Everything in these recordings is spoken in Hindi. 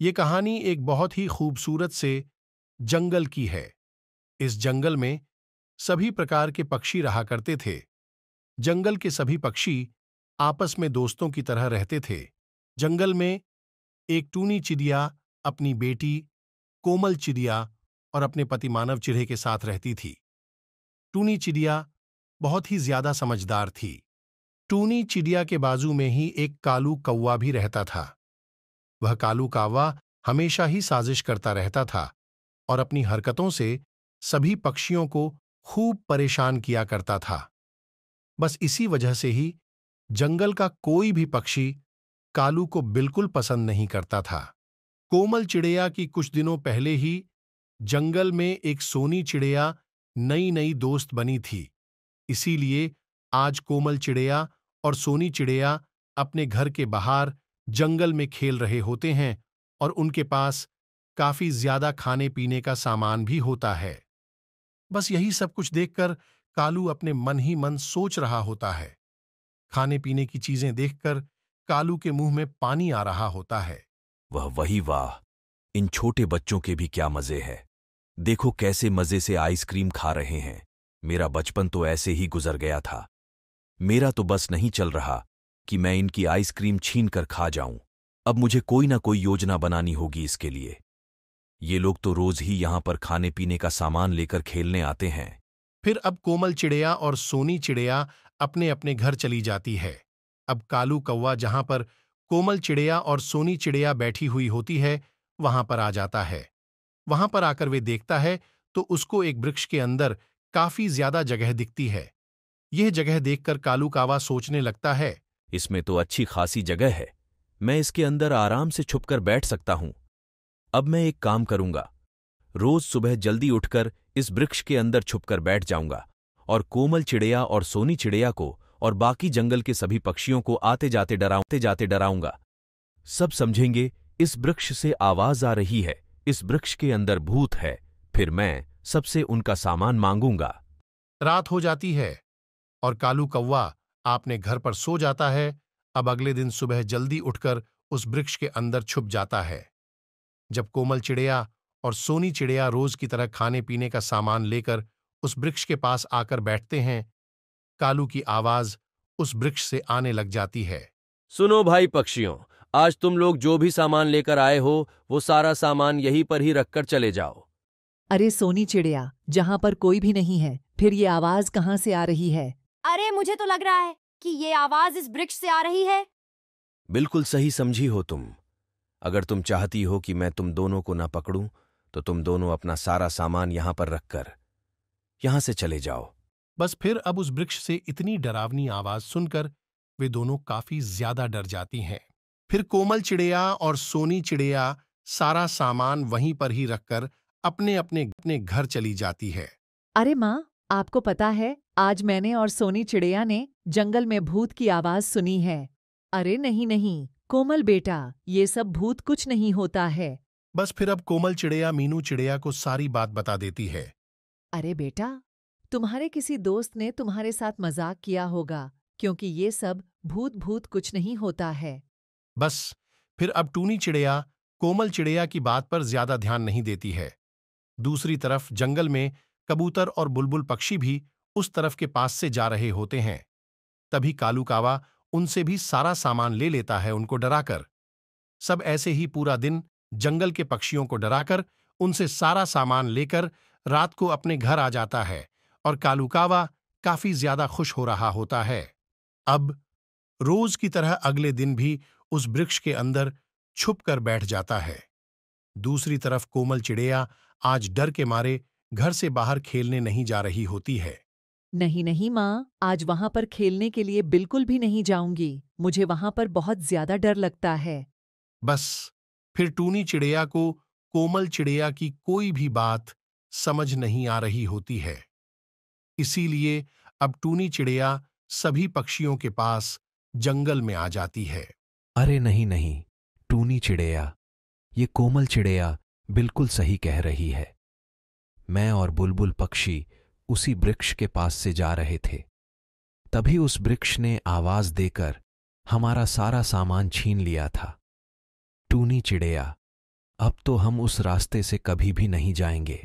ये कहानी एक बहुत ही खूबसूरत से जंगल की है। इस जंगल में सभी प्रकार के पक्षी रहा करते थे। जंगल के सभी पक्षी आपस में दोस्तों की तरह रहते थे। जंगल में एक टूनी चिड़िया अपनी बेटी कोमल चिड़िया और अपने पति मानव चिड़े के साथ रहती थी। टूनी चिड़िया बहुत ही ज्यादा समझदार थी। टूनी चिड़िया के बाजू में ही एक कालू कौवा भी रहता था। वह कालू कौवा हमेशा ही साजिश करता रहता था और अपनी हरकतों से सभी पक्षियों को खूब परेशान किया करता था। बस इसी वजह से ही जंगल का कोई भी पक्षी कालू को बिल्कुल पसंद नहीं करता था। कोमल चिड़िया की कुछ दिनों पहले ही जंगल में एक सोनी चिड़िया नई नई दोस्त बनी थी। इसीलिए आज कोमल चिड़िया और सोनी चिड़िया अपने घर के बाहर जंगल में खेल रहे होते हैं और उनके पास काफी ज्यादा खाने पीने का सामान भी होता है। बस यही सब कुछ देखकर कालू अपने मन ही मन सोच रहा होता है। खाने पीने की चीजें देखकर कालू के मुंह में पानी आ रहा होता है। वही वाह, इन छोटे बच्चों के भी क्या मजे है। देखो कैसे मजे से आइसक्रीम खा रहे हैं। मेरा बचपन तो ऐसे ही गुजर गया था। मेरा तो बस नहीं चल रहा कि मैं इनकी आइसक्रीम छीन कर खा जाऊं। अब मुझे कोई ना कोई योजना बनानी होगी इसके लिए। ये लोग तो रोज ही यहां पर खाने पीने का सामान लेकर खेलने आते हैं। फिर अब कोमल चिड़िया और सोनी चिड़िया अपने अपने घर चली जाती है। अब कालू कौवा जहां पर कोमल चिड़िया और सोनी चिड़िया बैठी हुई होती है वहां पर आ जाता है। वहां पर आकर वे देखता है तो उसको एक वृक्ष के अंदर काफी ज्यादा जगह दिखती है। यह जगह देखकर कालू कौवा सोचने लगता है, इसमें तो अच्छी खासी जगह है। मैं इसके अंदर आराम से छुपकर बैठ सकता हूं। अब मैं एक काम करूंगा, रोज सुबह जल्दी उठकर इस वृक्ष के अंदर छुपकर बैठ जाऊंगा और कोमल चिड़िया और सोनी चिड़िया को और बाकी जंगल के सभी पक्षियों को आते जाते डराऊंगा। सब समझेंगे इस वृक्ष से आवाज आ रही है, इस वृक्ष के अंदर भूत है। फिर मैं सबसे उनका सामान मांगूंगा। रात हो जाती है और कालू कौवा अपने घर पर सो जाता है। अब अगले दिन सुबह जल्दी उठकर उस वृक्ष के अंदर छुप जाता है। जब कोमल चिड़िया और सोनी चिड़िया रोज की तरह खाने पीने का सामान लेकर उस वृक्ष के पास आकर बैठते हैं, कालू की आवाज उस वृक्ष से आने लग जाती है। सुनो भाई पक्षियों, आज तुम लोग जो भी सामान लेकर आए हो वो सारा सामान यहीं पर ही रखकर चले जाओ। अरे सोनी चिड़िया, जहां पर कोई भी नहीं है, फिर ये आवाज कहां से आ रही है? अरे मुझे तो लग रहा है कि ये आवाज इस वृक्ष से आ रही है। बिल्कुल सही समझी हो तुम। अगर तुम चाहती हो कि मैं तुम दोनों को ना पकड़ूं तो तुम दोनों अपना सारा सामान यहां पर रखकर यहां से चले जाओ। बस फिर अब उस वृक्ष से इतनी डरावनी आवाज सुनकर वे दोनों काफी ज्यादा डर जाती हैं। फिर कोमल चिड़िया और सोनी चिड़िया सारा सामान वहीं पर ही रखकर अपने अपने घर चली जाती है। अरे माँ, आपको पता है, आज मैंने और सोनी चिड़िया ने जंगल में भूत की आवाज सुनी है। अरे नहीं नहीं कोमल बेटा, ये सब भूत कुछ नहीं होता है। बस फिर अब कोमल चिड़िया मीनू चिड़िया को सारी बात बता देती है। अरे बेटा, तुम्हारे किसी दोस्त ने तुम्हारे साथ मजाक किया होगा, क्योंकि ये सब भूत कुछ नहीं होता है। बस फिर अब टूनी चिड़िया कोमल चिड़िया की बात पर ज्यादा ध्यान नहीं देती है। दूसरी तरफ जंगल में कबूतर और बुलबुल पक्षी भी उस तरफ के पास से जा रहे होते हैं। तभी कालू कौवा उनसे भी सारा सामान ले लेता है, उनको डराकर। सब ऐसे ही पूरा दिन जंगल के पक्षियों को डराकर उनसे सारा सामान लेकर रात को अपने घर आ जाता है और कालू कौवा काफी ज्यादा खुश हो रहा होता है। अब रोज की तरह अगले दिन भी उस वृक्ष के अंदर छुप कर बैठ जाता है। दूसरी तरफ कोमल चिड़िया आज डर के मारे घर से बाहर खेलने नहीं जा रही होती है। नहीं नहीं माँ, आज वहां पर खेलने के लिए बिल्कुल भी नहीं जाऊंगी। मुझे वहां पर बहुत ज्यादा डर लगता है। बस फिर टूनी चिड़िया को कोमल चिड़िया की कोई भी बात समझ नहीं आ रही होती है। इसीलिए अब टूनी चिड़िया सभी पक्षियों के पास जंगल में आ जाती है। अरे नहीं नहीं टूनी चिड़िया, ये कोमल चिड़िया बिल्कुल सही कह रही है। मैं और बुलबुल पक्षी उसी वृक्ष के पास से जा रहे थे। तभी उस वृक्ष ने आवाज देकर हमारा सारा सामान छीन लिया था। टूनी चिड़िया, अब तो हम उस रास्ते से कभी भी नहीं जाएंगे।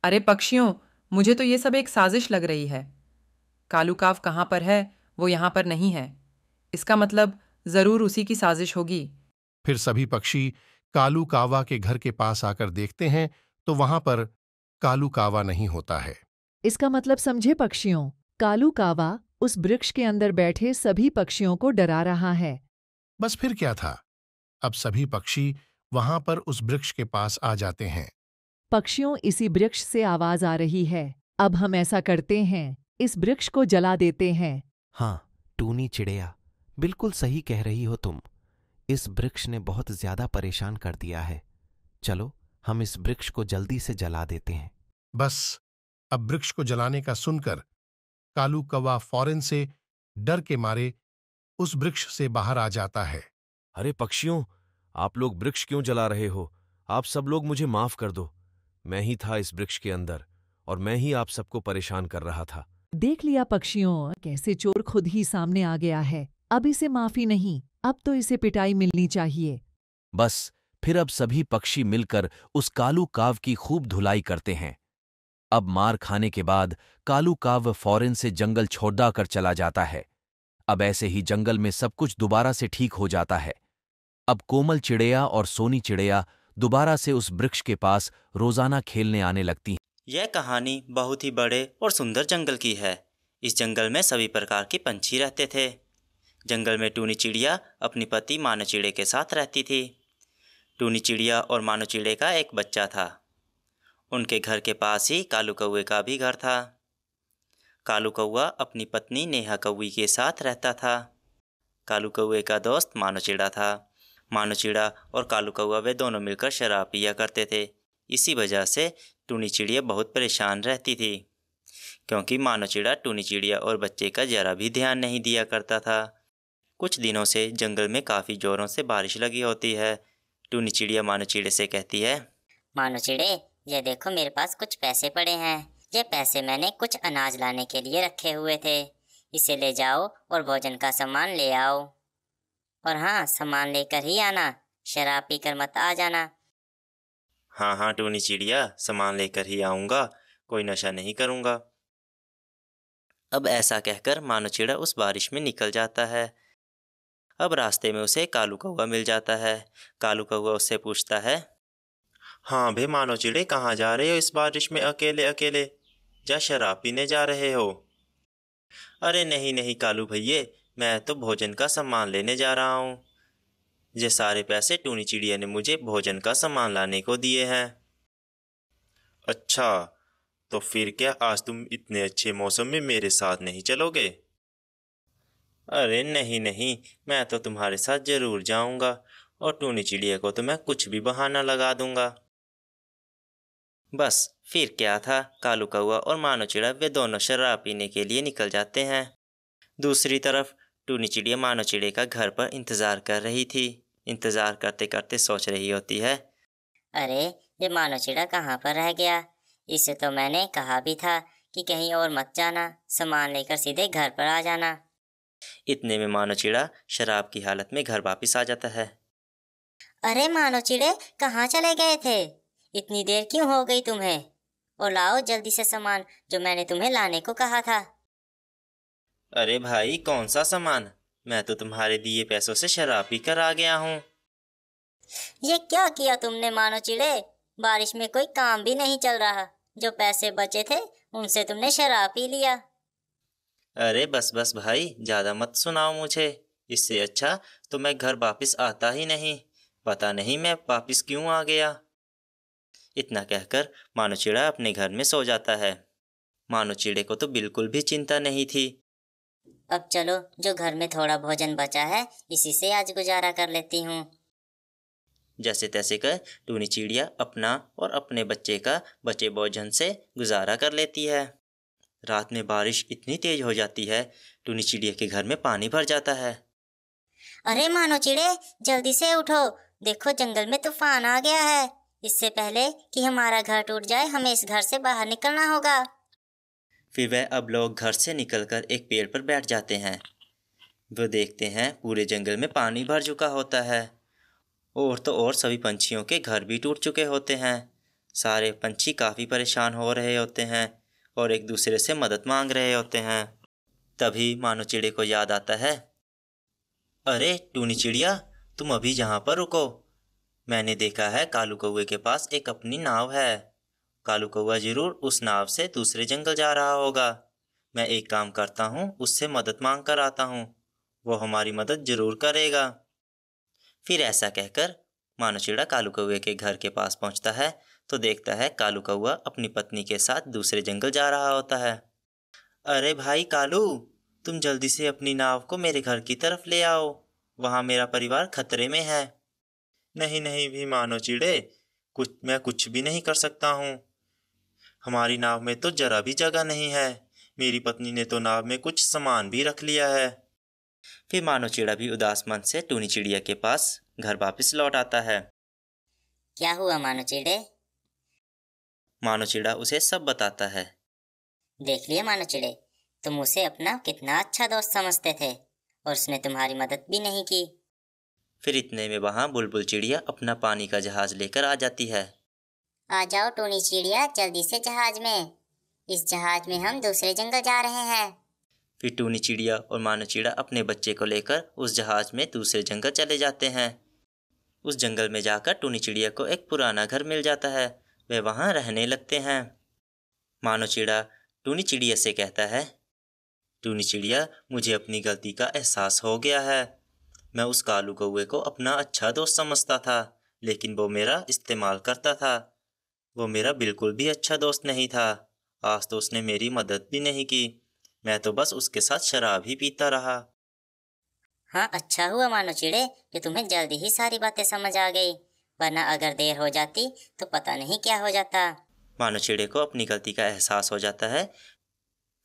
अरे पक्षियों, मुझे तो ये सब एक साजिश लग रही है। कालू काव कहाँ पर है, वो यहाँ पर नहीं है। इसका मतलब जरूर उसी की साजिश होगी। फिर सभी पक्षी कालू कावा के घर के पास आकर देखते हैं तो वहां पर कालू कावा नहीं होता है। इसका मतलब समझे पक्षियों, कालू कावा उस वृक्ष के अंदर बैठे सभी पक्षियों को डरा रहा है। बस फिर क्या था, अब सभी पक्षी वहां पर उस वृक्ष के पास आ जाते हैं। पक्षियों, इसी वृक्ष से आवाज आ रही है। अब हम ऐसा करते हैं, इस वृक्ष को जला देते हैं। हाँ टूनी चिड़िया, बिल्कुल सही कह रही हो तुम। इस वृक्ष ने बहुत ज्यादा परेशान कर दिया है। चलो हम इस वृक्ष को जल्दी से जला देते हैं। बस अब वृक्ष को जलाने का सुनकर कालू कौवा फौरन से डर के मारे उस वृक्ष से बाहर आ जाता है। अरे पक्षियों, आप लोग वृक्ष क्यों जला रहे हो? आप सब लोग मुझे माफ कर दो। मैं ही था इस वृक्ष के अंदर और मैं ही आप सबको परेशान कर रहा था। देख लिया पक्षियों, कैसे चोर खुद ही सामने आ गया है। अब इसे माफी नहीं, अब तो इसे पिटाई मिलनी चाहिए। बस फिर अब सभी पक्षी मिलकर उस कालू काव की खूब धुलाई करते हैं। अब मार खाने के बाद कालू काव फौरन से जंगल छोड़ कर चला जाता है। अब ऐसे ही जंगल में सब कुछ दोबारा से ठीक हो जाता है। अब कोमल चिड़िया और सोनी चिड़िया दोबारा से उस वृक्ष के पास रोजाना खेलने आने लगती हैं। यह कहानी बहुत ही बड़े और सुंदर जंगल की है। इस जंगल में सभी प्रकार के पंछी रहते थे। जंगल में टूनी चिड़िया अपनी पति मानो चिड़े के साथ रहती थी। टूनी चिड़िया और मानो चिड़े का एक बच्चा था। उनके घर के पास ही कालू कौवे का भी घर था। कालू कौवा अपनी पत्नी नेहा कौवी के साथ रहता था। कालू कौवे का दोस्त मानो चिड़ा था। मानो चिड़ा और कालू कौवा वे दोनों मिलकर शराब पिया करते थे। इसी वजह से टूनी चिड़िया बहुत परेशान रहती थी, क्योंकि मानो चिड़ा टूनी चिड़िया और बच्चे का जरा भी ध्यान नहीं दिया करता था। कुछ दिनों से जंगल में काफ़ी ज़ोरों से बारिश लगी होती है। टूनी चिड़िया मानो चिड़े से कहती है, मानो चिड़े, ये देखो मेरे पास कुछ पैसे पड़े हैं। ये पैसे मैंने कुछ अनाज लाने के लिए रखे हुए थे। इसे ले जाओ और भोजन का सामान ले आओ। और हाँ, सामान लेकर ही आना, शराब पीकर मत आ जाना। हाँ हाँ टूनी चिड़िया, सामान लेकर ही आऊँगा, कोई नशा नहीं करूँगा। अब ऐसा कहकर मानो चिड़ा उस बारिश में निकल जाता है। अब रास्ते में उसे कालू कौवा मिल जाता है। कालू कौवा उससे पूछता है, हाँ भे मानो चिड़े, कहाँ जा रहे हो इस बारिश में अकेले अकेले? क्या शराब पीने जा रहे हो? अरे नहीं नहीं कालू भैया, मैं तो भोजन का सामान लेने जा रहा हूँ। ये सारे पैसे टूनी चिड़िया ने मुझे भोजन का सामान लाने को दिए हैं। अच्छा, तो फिर क्या आज तुम इतने अच्छे मौसम में मेरे साथ नहीं चलोगे? अरे नहीं नहीं, मैं तो तुम्हारे साथ जरूर जाऊंगा और टूनी चिड़िया को तो मैं कुछ भी बहाना लगा दूंगा। बस फिर क्या था, कालू कौवा और मानो चिड़ा वे दोनों शराब पीने के लिए निकल जाते हैं। दूसरी तरफ टूनी चिड़िया मानो चिड़े का घर पर इंतज़ार कर रही थी। इंतज़ार करते करते सोच रही होती है, अरे ये मानो चिड़ा कहाँ पर रह गया? इसे तो मैंने कहा भी था कि कहीं और मत जाना, सामान लेकर सीधे घर पर आ जाना। इतने में मानो चिड़ा शराब की हालत में घर वापस आ जाता है। अरे मानो चिड़े, कहाँ चले गए थे? इतनी देर क्यों हो गई तुम्हें? और लाओ जल्दी से सामान जो मैंने तुम्हें लाने को कहा था। अरे भाई, कौन सा सामान? मैं तो तुम्हारे दिए पैसों से शराब पी कर आ गया हूँ। ये क्या किया तुमने मानो चिड़े? बारिश में कोई काम भी नहीं चल रहा, जो पैसे बचे थे उनसे तुमने शराब पी लिया। अरे बस बस भाई, ज़्यादा मत सुनाओ मुझे। इससे अच्छा तो मैं घर वापस आता ही नहीं। पता नहीं मैं वापस क्यों आ गया। इतना कहकर मानो चिड़ा अपने घर में सो जाता है। मानो चिड़े को तो बिल्कुल भी चिंता नहीं थी। अब चलो, जो घर में थोड़ा भोजन बचा है इसी से आज गुजारा कर लेती हूँ। जैसे तैसे कर टूनी चिड़िया अपना और अपने बच्चे का बचे भोजन से गुजारा कर लेती है। रात में बारिश इतनी तेज हो जाती है, टूनी चिड़िया के घर में पानी भर जाता है। अरे मानो चिड़े, जल्दी से उठो, देखो जंगल में तूफान आ गया है। इससे पहले कि हमारा घर टूट जाए, हमें इस घर से बाहर निकलना होगा। फिर वह अब लोग घर से निकलकर एक पेड़ पर बैठ जाते हैं। वो देखते हैं पूरे जंगल में पानी भर चुका होता है और तो और सभी पंछियों के घर भी टूट चुके होते हैं। सारे पंछी काफ़ी परेशान हो रहे होते हैं और एक दूसरे से मदद मांग रहे होते हैं। तभी मानो चिड़े को याद आता है, अरे टूनी चिड़िया, तुम अभी यहाँ पर रुको। मैंने देखा है कालू कौवे के पास एक अपनी नाव है। कालू कौवा जरूर उस नाव से दूसरे जंगल जा रहा होगा। मैं एक काम करता हूँ, उससे मदद मांग कर आता हूँ, वो हमारी मदद जरूर करेगा। फिर ऐसा कहकर मानो चिड़ा कालू कौवे के घर के पास पहुँचता है तो देखता है कालू कौवा अपनी पत्नी के साथ दूसरे जंगल जा रहा होता है। अरे भाई कालू, तुम जल्दी से अपनी नाव को मेरे घर की तरफ ले आओ, वहाँ मेरा परिवार खतरे में है। नहीं नहीं भी मानो चिड़े, मैं कुछ भी नहीं कर सकता हूँ। हमारी नाव में तो जरा भी जगह नहीं है। मेरी पत्नी ने तो नाव में कुछ सामान भी रख लिया है। फिर मानो चिड़ा भी उदास मन से टूनी चिड़िया के पास घर वापस लौट आता है। क्या हुआ मानो चिड़े? मानो चिड़ा उसे सब बताता है। देख लिया मानो चिड़े, तुम उसे अपना कितना अच्छा दोस्त समझते थे और उसने तुम्हारी मदद भी नहीं की। फिर इतने में वहाँ बुलबुल चिड़िया अपना पानी का जहाज लेकर आ जाती है। आ जाओ टूनी चिड़िया, जल्दी से जहाज में। इस जहाज में हम दूसरे जंगल जा रहे हैं। फिर टूनी चिड़िया और मानो चिड़ा अपने बच्चे को लेकर उस जहाज में दूसरे जंगल चले जाते हैं। उस जंगल में जाकर टूनी चिड़िया को एक पुराना घर मिल जाता है। वे वहाँ रहने लगते हैं। मानो चिड़ा टूनी चिड़िया से कहता है, टूनी चिड़िया, मुझे अपनी गलती का एहसास हो गया है। मैं उस कालू कौवे को अपना अच्छा दोस्त समझता था, लेकिन वो मेरा इस्तेमाल करता था। वो मेरा बिल्कुल भी अच्छा दोस्त नहीं था। आज तो उसने मेरी मदद भी नहीं की। मैं तो बस उसके साथ शराब ही पीता रहा। हाँ, अच्छा हुआ मानो चिड़े कि तुम्हें जल्दी ही सारी बातें समझ आ गई, वरना अगर देर हो जाती तो पता नहीं क्या हो जाता। मानो चिड़े को अपनी गलती का एहसास हो जाता है।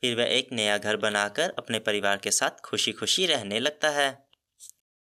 फिर वह एक नया घर बनाकर अपने परिवार के साथ खुशी खुशी रहने लगता है।